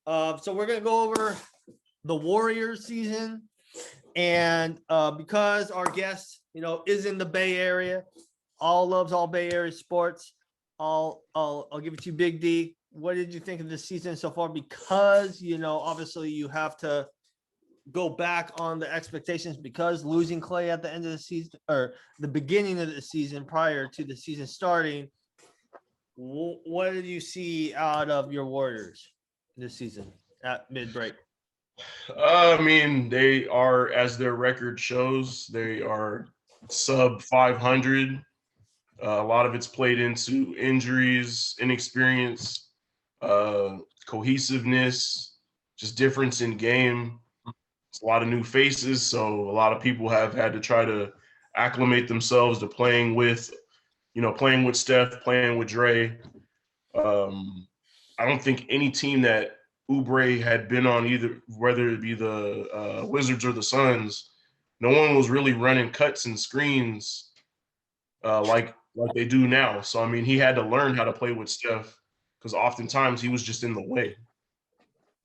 So we're gonna go over the Warriors season, and because our guest, is in the Bay Area, all loves all Bay Area sports. I'll give it to you, Big D. What did you think of this season so far? Because obviously you have to go back on the expectations because losing Clay at the end of the season or the beginning of the season prior to the season starting. What did you see out of your Warriors this season at mid-break? I mean, they are, as their record shows, they are sub 500. A lot of it's played into injuries, inexperience, cohesiveness, just difference in game. It's a lot of new faces, so a lot of people have had to try to acclimate themselves to playing with Steph, playing with Dre. I don't think any team that Oubre had been on, either whether it be the Wizards or the Suns, no one was really running cuts and screens like they do now. So I mean, he had to learn how to play with Steph because oftentimes he was just in the way.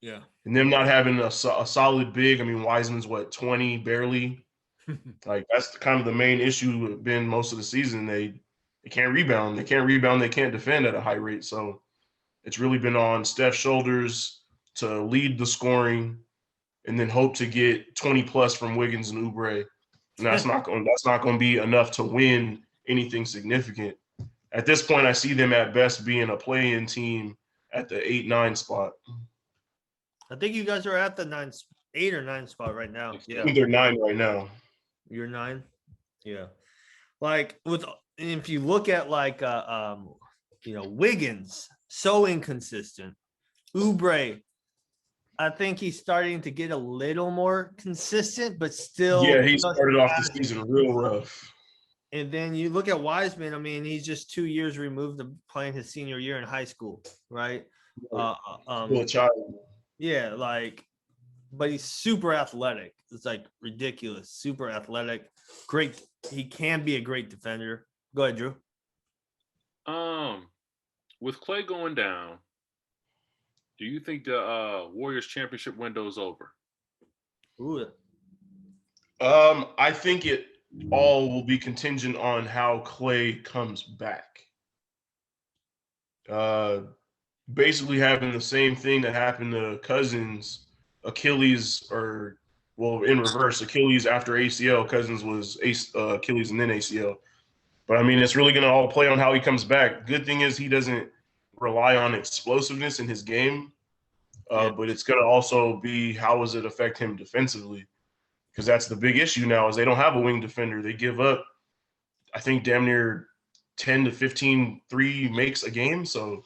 Yeah. And them not having a solid big. I mean, Wiseman's 20 barely. Like that's kind of the main issue been most of the season. They can't rebound. They can't rebound. They can't defend at a high rate. So it's really been on Steph's shoulders to lead the scoring, and then hope to get 20 plus from Wiggins and Oubre. And that's not going to be enough to win anything significant. At this point, I see them at best being a play-in team at the 8-9 spot. I think you guys are at the 8 or 9 spot right now. Yeah, I think they're 9 right now. You're 9, yeah. Like if you look at Wiggins, so inconsistent. Oubre, I think he's starting to get a little more consistent, but still. Yeah, he started off the season real rough. And then you look at Wiseman. I mean, he's just 2 years removed of playing his senior year in high school, right? Still a child. Yeah, but he's super athletic. It's ridiculous. Super athletic. Great. He can be a great defender. Go ahead, Drew. With Clay going down, do you think the Warriors championship window is over? Ooh. I think it all will be contingent on how Clay comes back. Basically having the same thing that happened to Cousins, Achilles, in reverse, Achilles after ACL, Cousins was Achilles and then ACL. But I mean, it's really going to all play on how he comes back. Good thing is he doesn't rely on explosiveness in his game, but it's going to also be how does it affect him defensively? Because that's the big issue now is they don't have a wing defender. They give up, I think, damn near 10 to 15 3 makes a game. So,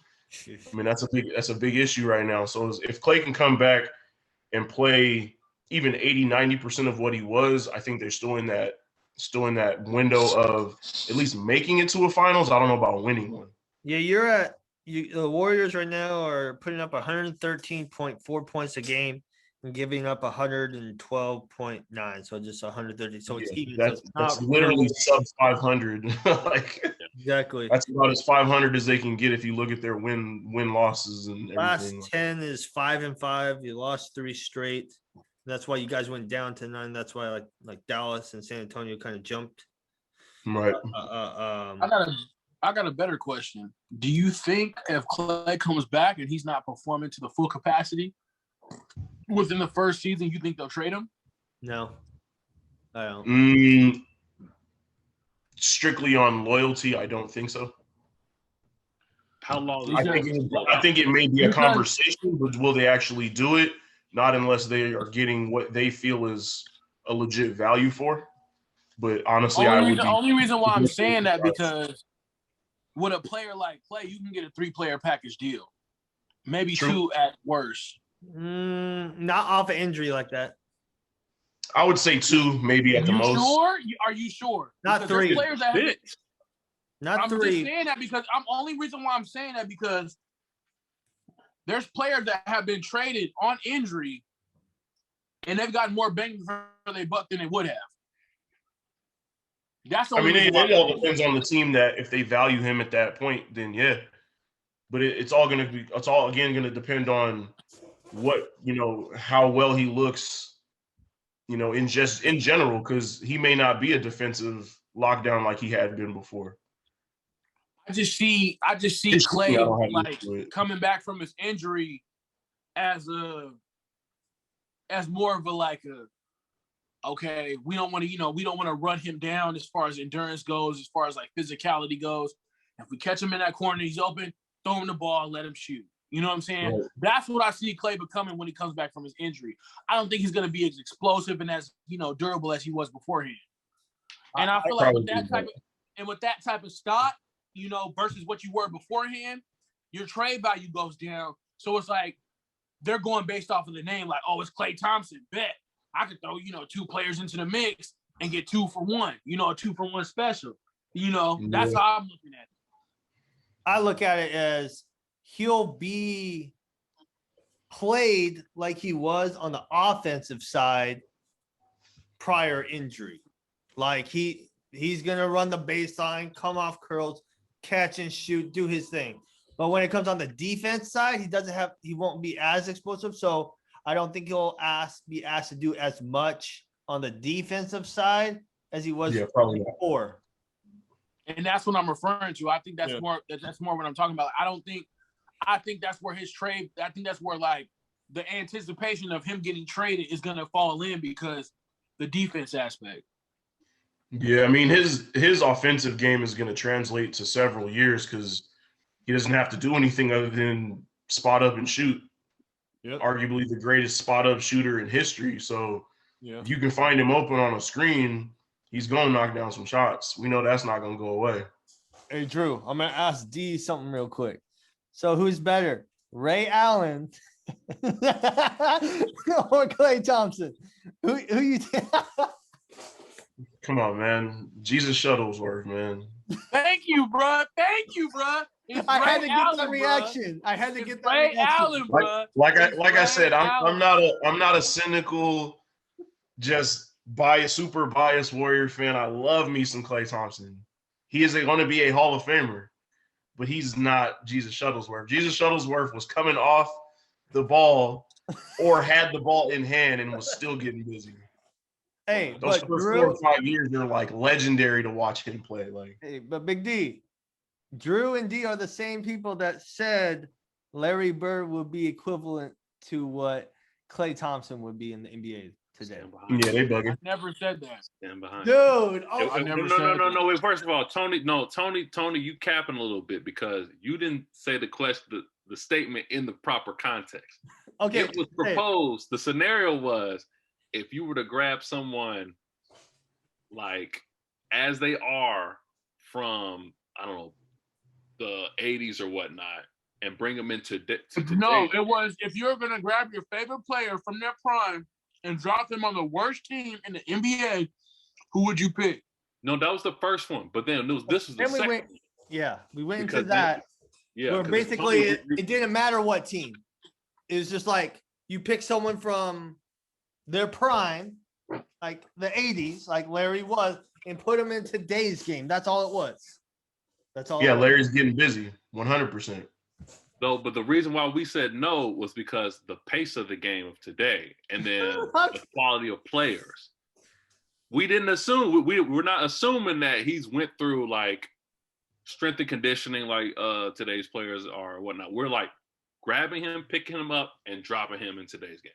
I mean, that's a big issue right now. So if Clay can come back and play even 80, 90% of what he was, I think they're still in that window of at least making it to a finals. I don't know about winning one. Yeah, the Warriors right now are putting up 113.4 points a game and giving up 112.9. So just 130. So it's even. That's literally sub 500. Exactly. That's about as 500 as they can get if you look at their win losses and everything. Last 10 is 5-5. You lost 3 straight. That's why you guys went down to 9. That's why like Dallas and San Antonio kind of jumped. Right. I got a better question. Do you think if Clay comes back and he's not performing to the full capacity within the first season, you think they'll trade him? No, I don't. Strictly on loyalty, I don't think so. How long? I think it may be a conversation, but will they actually do it? Not unless they are getting what they feel is a legit value for. But honestly, the only reason why I'm saying that because with a player like Clay, you can get a 3-player package deal, maybe 2 at worst. Not off an injury like that. I would say 2, maybe at the most. Sure? Are you sure? Not 3. Players that Not 3. I'm just saying that because only reason why I'm saying that because there's players that have been traded on injury and they've gotten more bang for their buck than they would have. That's the only reason it all depends on the team that if they value him at that point, then yeah. But it's all again going to depend on what, how well he looks, in general, because he may not be a defensive lockdown like he had been before. I just see His Clay shooting, I don't have like issue with. coming back from his injury as more of a like a, okay, we don't want to run him down as far as endurance goes, as far as like physicality goes. If we catch him in that corner, he's open, throw him the ball, let him shoot. You know what I'm saying? Right. That's what I see Clay becoming when he comes back from his injury. I don't think he's going to be as explosive and as durable as he was beforehand. And I feel like with that type of stock, versus what you were beforehand, your trade value goes down. So it's like they're going based off of the name, like, oh, it's Klay Thompson. Bet I could throw, two players into the mix and get 2 for 1, a 2-for-1 special. That's how I'm looking at it. I look at it as he'll be played like he was on the offensive side prior injury. Like he's gonna run the baseline, come off curls, catch and shoot, do his thing. But when it comes on the defense side, he won't be as explosive. So I don't think he'll be asked to do as much on the defensive side as he was before. And that's what I'm referring to. I think that's more what I'm talking about. I think that's where his trade, I think that's where like the anticipation of him getting traded is gonna fall in because the defense aspect. Yeah, I mean his offensive game is going to translate to several years because he doesn't have to do anything other than spot up and shoot. Yep. Arguably the greatest spot up shooter in history. So Yeah. if you can find him open on a screen, he's going to knock down some shots. We know that's not going to go away. Hey, Drew, I'm going to ask D something real quick. So who's better, Ray Allen or Klay Thompson? Who you think? Come on, man. Jesus Shuttlesworth, man. Thank you, bro. I had to get that reaction. I had to get that Ray reaction. Allen, bro. Like I said, I'm not a cynical, just super biased Warrior fan. I love me some Klay Thompson. He is going to be a Hall of Famer, but he's not Jesus Shuttlesworth. Jesus Shuttlesworth was coming off the ball or had the ball in hand and was still getting busy. Hey, Those but first Drew, 4 or 5 years, they're like legendary to watch him play. Like, hey, but Big D, Drew and D are the same people that said Larry Bird would be equivalent to what Klay Thompson would be in the NBA today. yeah, they bugging. I never said that. Stand behind. Dude, I never oh, said no. Wait, first of all, Tony, you capping a little bit because you didn't say the statement in the proper context. okay. It was proposed. The scenario was if you were to grab someone like as they are from, I don't know, the 80s or whatnot and bring them into No, it was if you're going to grab your favorite player from their prime and drop them on the worst team in the NBA, who would you pick? No, that was the first one. But then this was the second one. Yeah, we went Because into that. Yeah. Where basically it didn't matter what team. It was just like you pick someone from their prime, like the 80s, like Larry was, and put him in today's game. That's all it was. That's all. Yeah, Larry's getting busy, 100%. No, but the reason why we said no was because the pace of the game of today and then the quality of players. We didn't assume, we're not assuming that he's went through like strength and conditioning like today's players are or whatnot. We're like grabbing him, picking him up, and dropping him in today's game.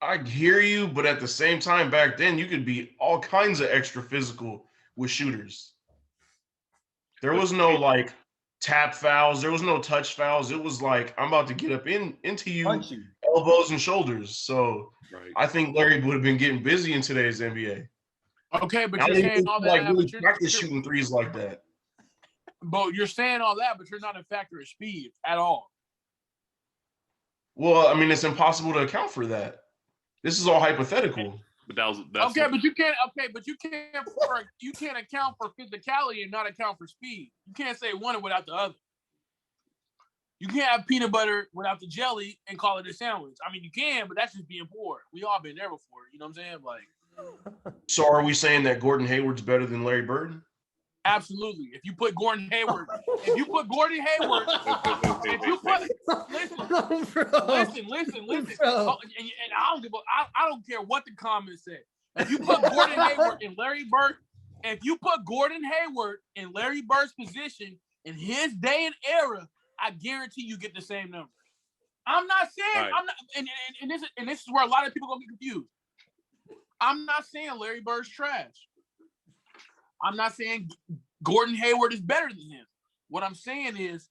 I hear you, but at the same time, back then, you could be all kinds of extra physical with shooters. There was no like tap fouls. There was no touch fouls. It was like, I'm about to get up into you, elbows and shoulders. So right. I think Larry would have been getting busy in today's NBA. Okay, but you're saying all that. Like really but practice shooting threes like that. But you're saying all that, but you're not a factor of speed at all. Well, I mean, it's impossible to account for that. This is all hypothetical. But that's but you can't. Okay, but you can't account for physicality and not account for speed. You can't say one without the other. You can't have peanut butter without the jelly and call it a sandwich. I mean, you can, but that's just being poor. We all been there before. You know what I'm saying? Like. So are we saying that Gordon Hayward's better than Larry Bird? Absolutely. If you put Gordon Hayward, if you put, Bro. listen. Oh, and I don't care what the comments say. If you put Gordon Hayward and Larry Bird, if you put Gordon Hayward in Larry Bird's position in his day and era, I guarantee you get the same numbers. I'm not saying Right. I'm not, and this is where a lot of people gonna be confused. I'm not saying Larry Bird's trash. I'm not saying Gordon Hayward is better than him. What I'm saying is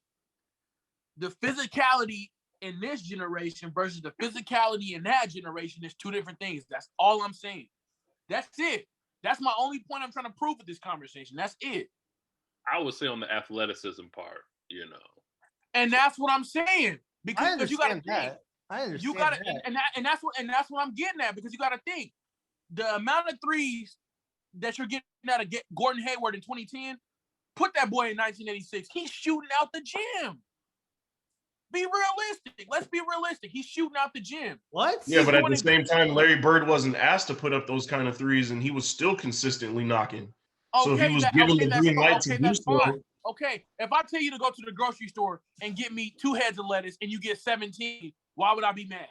the physicality in this generation versus the physicality in that generation is two different things. That's all I'm saying. That's it. That's my only point I'm trying to prove with this conversation. That's it. I would say on the athleticism part, you know. And that's what I'm saying. I Because you gotta understand think. that. I understand You gotta that. and that's what I'm getting at, because you gotta think the amount of threes that you're getting out of Gordon Hayward in 2010, put that boy in 1986. He's shooting out the gym. Be realistic. Let's be realistic. He's shooting out the gym. What? Yeah, but at the same time, Larry Bird wasn't asked to put up those kind of threes, and he was still consistently knocking. So if he was given the green light to do so, okay, if I tell you to go to the grocery store and get me 2 heads of lettuce and you get 17, why would I be mad?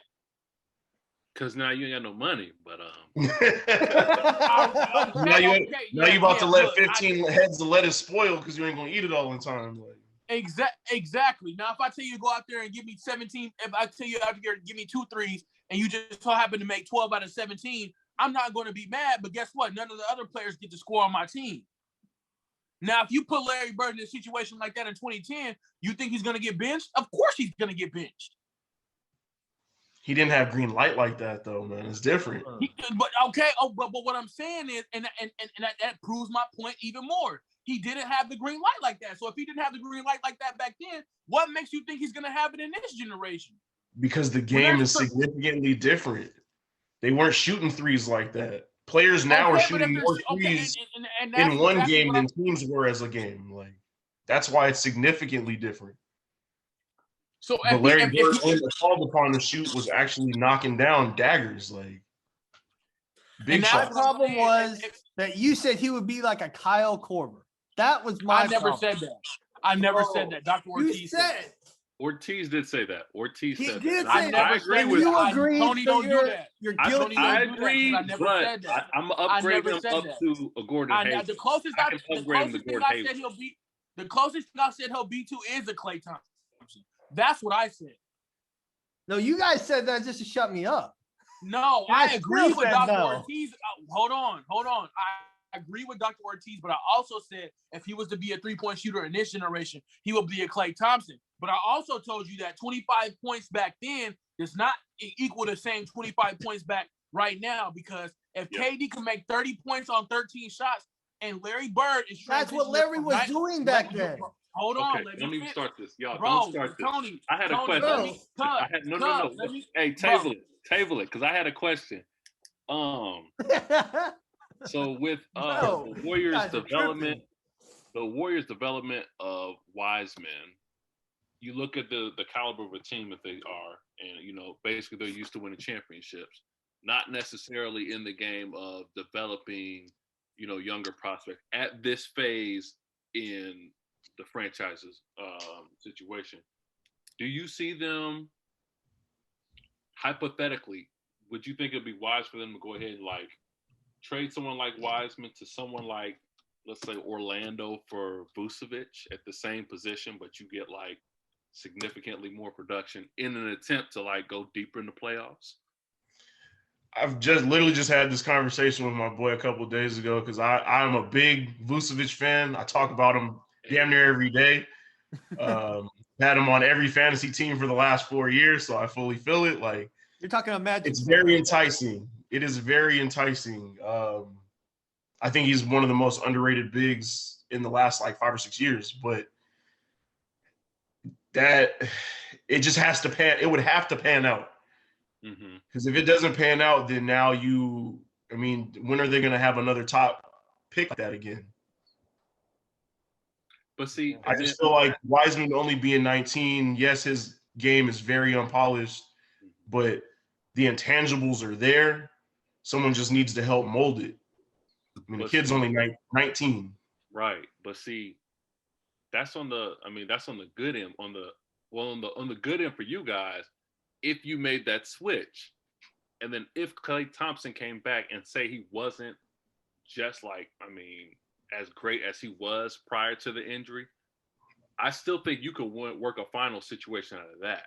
Because now you ain't got no money, but now you about to let 15 heads of lettuce spoil because you ain't gonna eat it all the time. Like. Exactly. Now, if I tell you to go out there and give me 17, if I tell you out here to give me 2 threes and you just so happen to make 12 out of 17, I'm not going to be mad. But guess what? None of the other players get to score on my team. Now, if you put Larry Bird in a situation like that in 2010, you think he's going to get benched? Of course he's going to get benched. He didn't have green light like that, though, man. It's different. But what I'm saying is, and that proves my point even more. He didn't have the green light like that. So if he didn't have the green light like that back then, what makes you think he's going to have it in this generation? Because the game is significantly different. They weren't shooting threes like that. Players now are shooting more threes in one game than teams were as a game. Like, that's why it's significantly different. So but Larry Bird, when called upon to shoot, was actually knocking down daggers. Like, big shots. My problem was that you said he would be like a Kyle Korver. That was my problem. Said that. I never said that. Dr. Ortiz you said Ortiz did say that. Ortiz he said did that. say that. I agree with you. Agree, Tony so don't do that. You're guilty. I agree, but I'm gonna upgrade him up to a Gordon Hayward. The closest thing I said he'll be, the closest thing I said he'll be to is a Klay Thompson. That's what I said. No, you guys said that just to shut me up. No, I agree with Dr. Ortiz. Hold on. I agree with Dr. Ortiz, but I also said if he was to be a 3-point shooter in this generation, he would be a Klay Thompson. But I also told you that 25 points back then does not equal the same 25 points back right now, because if KD can make 30 points on 13 shots and Larry Bird is that's what Larry was doing back then. Hold on. Okay, don't even start this. Y'all, bro, don't start this. Tony, I had a question. No. Hey, table it, because I had a question. So with the Warriors development of Wiseman, you look at the caliber of a team that they are, and basically they're used to winning championships, not necessarily in the game of developing, younger prospects at this phase in the franchise's situation. Do you see them, hypothetically, would you think it'd be wise for them to go ahead and trade someone like Wiseman to someone like, let's say, Orlando for Vucevic at the same position, but you get significantly more production in an attempt to go deeper in the playoffs? I've literally just had this conversation with my boy a couple of days ago, because I'm a big Vucevic fan. I talk about him damn near every day. Had him on every fantasy team for the last 4 years, so I fully feel it. You're talking about Magic. It's very enticing. It is very enticing. I think he's one of the most underrated bigs in the last 5 or 6 years, but it just has to pan. It would have to pan out. Because if it doesn't pan out, then now when are they going to have another top pick like that again? But see, I just feel like Wiseman only being 19, yes, his game is very unpolished, but the intangibles are there. Someone just needs to help mold it. The kid's only 19. Right. But see, that's on the good end. On the good end for you guys, if you made that switch, and then if Klay Thompson came back and say he wasn't just as great as he was prior to the injury, I still think you could work a final situation out of that.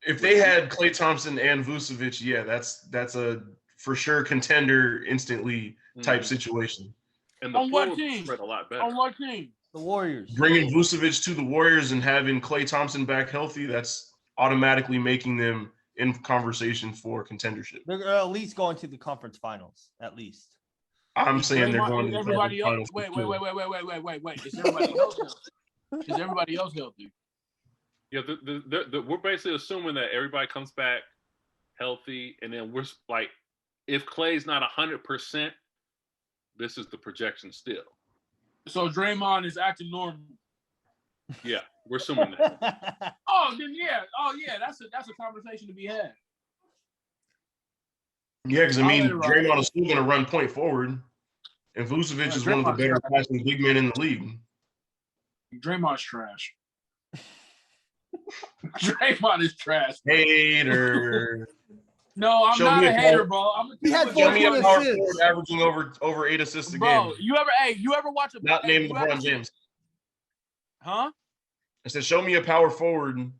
If they had Klay Thompson and Vucevic, yeah, that's a for sure contender instantly type situation. And the on what team? spread a lot better. On what team? The Warriors. Bringing Vucevic to the Warriors and having Klay Thompson back healthy, that's automatically making them in conversation for contendership. They're at least going to the conference finals, at least. I'm saying they're going to the everybody else. finals. Wait. Is everybody else healthy? Is everybody else healthy? Yeah, we're basically assuming that everybody comes back healthy, and then we're like, if Klay's not 100%, this is the projection still. So Draymond is acting normal. Yeah, we're assuming that. Oh, then yeah. Oh, yeah. That's a conversation to be had. Yeah, because Right. Draymond is still going to run point forward, and Vucevic is one of the better passing big men in the league. Draymond's trash. Draymond is trash. Hater. No, I'm not a hater, bro. He had Show me a 14 power assists. forward averaging over 8 assists a Bro, game. you ever watch a Not named you ever LeBron see- James. Huh? I said, show me a power forward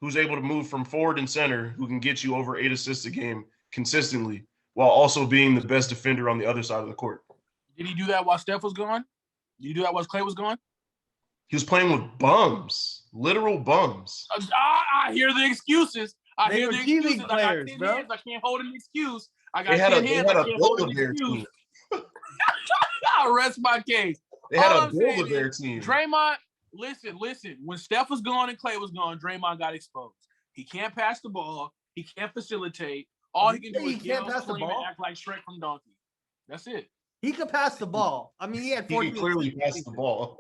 who's able to move from forward and center who can get you over 8 assists a game consistently while also being the best defender on the other side of the court. Did he do that while Steph was gone? Did he do that while Klay was gone? He was playing with bums, literal bums. I hear the excuses. I They hear were the G League excuses. I got players, 10 bro. hands. I can't hold an excuse. I got They had 10 a hands. I can't hold an Build-A-Bear excuse. team. I'll rest my case. They had All a I'm saying Build-A-Bear is, team. Draymond, listen. When Steph was gone and Klay was gone, Draymond got exposed. He can't pass the ball. He can't facilitate. All he can do He is can't yell, pass the scream, and ball? act like Shrek from Donkey. That's it. He could pass the ball. I mean, he had He 14 can clearly assists. pass the ball.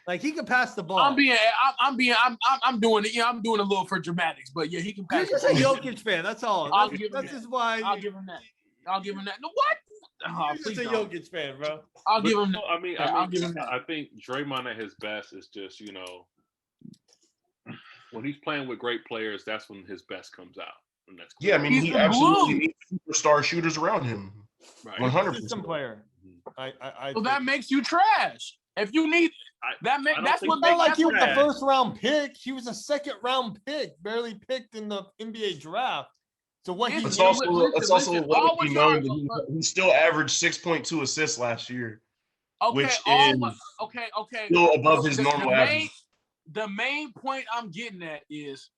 Like, he could pass the ball. I'm doing it. Yeah, I'm doing a little for dramatics, but yeah, he can You're pass. just the a ball. Jokic fan. That's all. I'll That's, give him that's that. just why I'll give him that. No, what? Oh, you're please just a don't. Jokic fan, bro. I'll But give him no, that. I'll give him that. I think Draymond at his best is just, when he's playing with great players, that's when his best comes out. And that's Yeah, I mean, He's he the absolutely glue. needs superstar shooters around him. right. 100%. System player. I So that makes you trash. If you need I don't that's think what not makes like that's he was what- the trash. first round pick. He was a second round pick, barely picked in the NBA draft. So what he It's It's did- also Listen, let it all be we're known trying- that he still averaged 6.2 assists last year, Okay, which okay. still above his The- normal the average. main, the main point I'm getting at is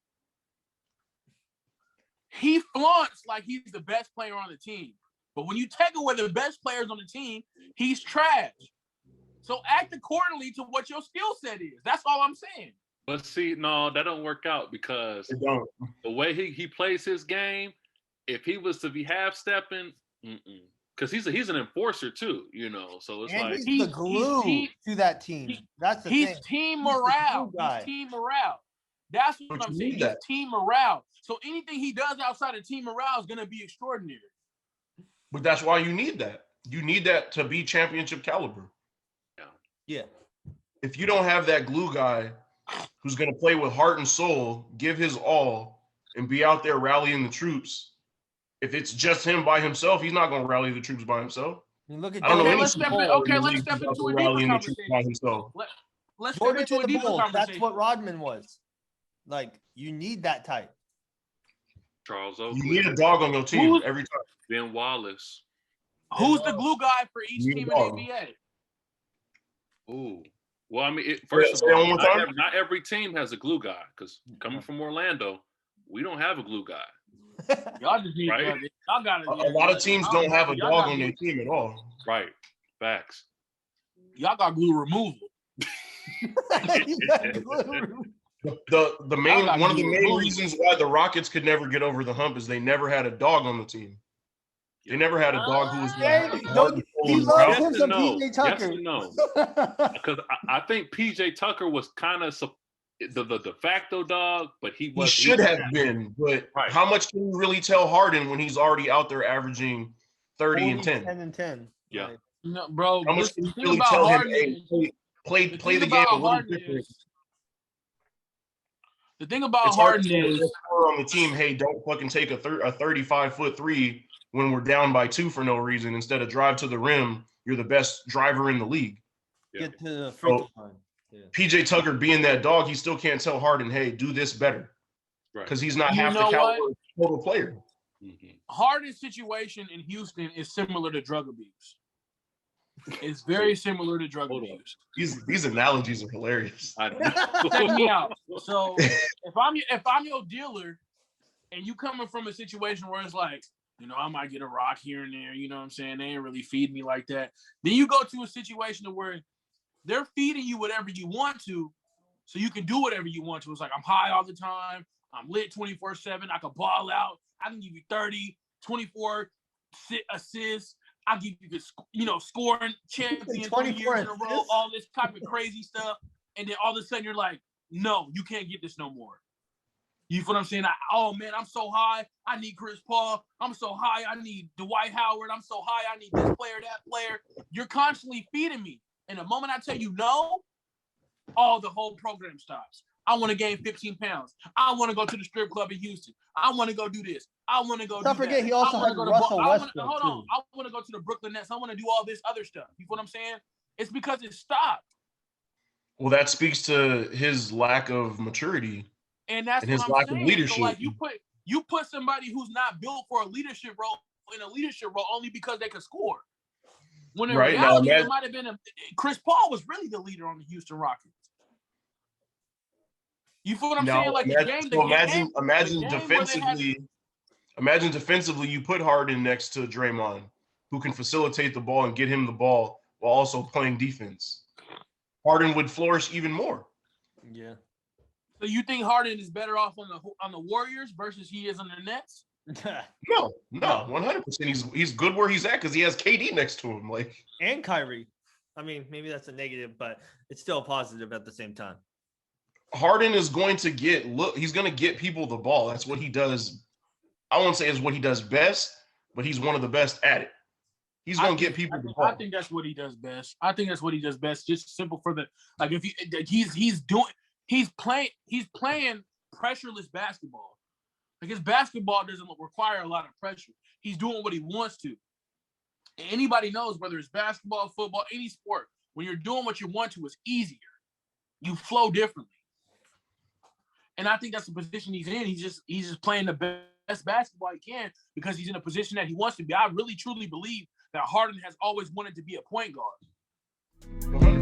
he flaunts like he's the best player on the team. But when you take away the best players on the team, he's trash. So act accordingly to what your skill set is. That's all I'm saying. But see, no, that don't work out because It don't. the way he plays his game, if he was to be half stepping, because he's an enforcer too, So it's and like he's He's- the glue he- to that team. That's the He's thing. team He's the morale. glue guy. He's team morale. That's what But I'm you saying. need He's that. team morale. So anything he does outside of team morale is going to be extraordinary. But that's why you need that. You need that to be championship caliber. Yeah. If you don't have that glue guy who's going to play with heart and soul, give his all, and be out there rallying the troops, if it's just him by himself, he's not going to rally the troops by himself. I mean, look at I don't know Okay, any let's step in- superstar okay, in the let's league step who's out into there a deeper rallying the troops conversation. by himself. Let's step Jordan into to a the deeper Bulls. conversation. That's what Rodman was. Like, you need that type. Charles You Oakley, need a dog on your team Who's- every time. Ben Wallace. Who's the glue guy for each You team in are. the NBA? Ooh. Well, I mean, first say of that all, one more time? not every team has a glue guy because coming from Orlando, we don't have a glue guy. Y'all just need Right. y'all got A lot of teams don't have a dog on their team at all. Right. Facts. Y'all got glue removal. He's got glue. The main got one of the glue main removal. reasons why the Rockets could never get over the hump is they never had a dog on the team. They never had a dog who was Yeah, hard to he pull loves around. Yes him and some no. PJ Yes Tucker. and no. Because I think PJ Tucker was kind of the de facto dog, but he He was. should have been, but Right. how much can you really tell Harden when he's already out there averaging 30 and 10? 10 and 10. Yeah. Like, No, bro. How much The can you thing really about tell him, Harden hey, is, play the the thing game about a little Harden different? is, the thing about It's hard to Harden tell the is, best scorer on the team, hey, don't fucking take a 35-foot three when we're down by 2 for no reason. Instead of drive to the rim, you're the best driver in the league. Yeah. Get to the free So, throw line. Yeah. PJ Tucker being that dog, he still can't tell Harden, hey, do this better. Right. Because he's not You half the know caliber what? of a total player. Mhm. Harden's situation in Houston is similar to drug abuse. It's very similar to drug Hold on. abuse. These analogies are hilarious. I know. Check me out. So if I'm your dealer, and you coming from a situation where it's like, you know, I might get a rock here and there, you know what I'm saying? They ain't really feed me like that. Then you go to a situation where they're feeding you whatever you want to, so you can do whatever you want to. It's like, I'm high all the time. I'm lit 24/7. I can ball out. I can give you 30, 24 assists. I'll give you, you know, scoring champion 3 years in a row, all this type of crazy stuff. And then all of a sudden you're like, no, you can't get this no more. You feel what I'm saying? Oh, man, I'm so high. I need Chris Paul. I'm so high. I need Dwight Howard. I'm so high. I need this player, that player. You're constantly feeding me. And the moment I tell you no, the whole program stops. I want to gain 15 pounds. I want to go to the strip club in Houston. I want to go do this. I want to go Don't do forget, that. he also had Russell Westbrook, hold too. on. I want to go to the Brooklyn Nets. I want to do all this other stuff. You feel what I'm saying? It's because it stopped. Well, that speaks to his lack of maturity And that's and his what I'm lack saying. of leadership. So like you put somebody who's not built for a leadership role in a leadership role only because they could score. When in Right, now reality, imagine- it might have been Chris Paul was really the leader on the Houston Rockets. You feel what I'm saying? Like imagine defensively, you put Harden next to Draymond, who can facilitate the ball and get him the ball while also playing defense. Harden would flourish even more. Yeah. So you think Harden is better off on the Warriors versus he is on the Nets? No, 100%. He's good where he's at because he has KD next to him. Like, And Kyrie. I mean, maybe that's a negative, but it's still positive at the same time. Harden is going to he's going to get people the ball. That's what he does. I won't say is what he does best, but he's one of the best at it. He's going to get people the ball. I think that's what he does best. Just simple for the, like, if he's playing pressureless basketball. Like, his basketball doesn't require a lot of pressure. He's doing what he wants to. And anybody knows, whether it's basketball, football, any sport, when you're doing what you want to, it's easier. You flow differently. And I think that's the position he's in. He's just playing the best basketball he can because he's in a position that he wants to be. I really truly believe that Harden has always wanted to be a point guard.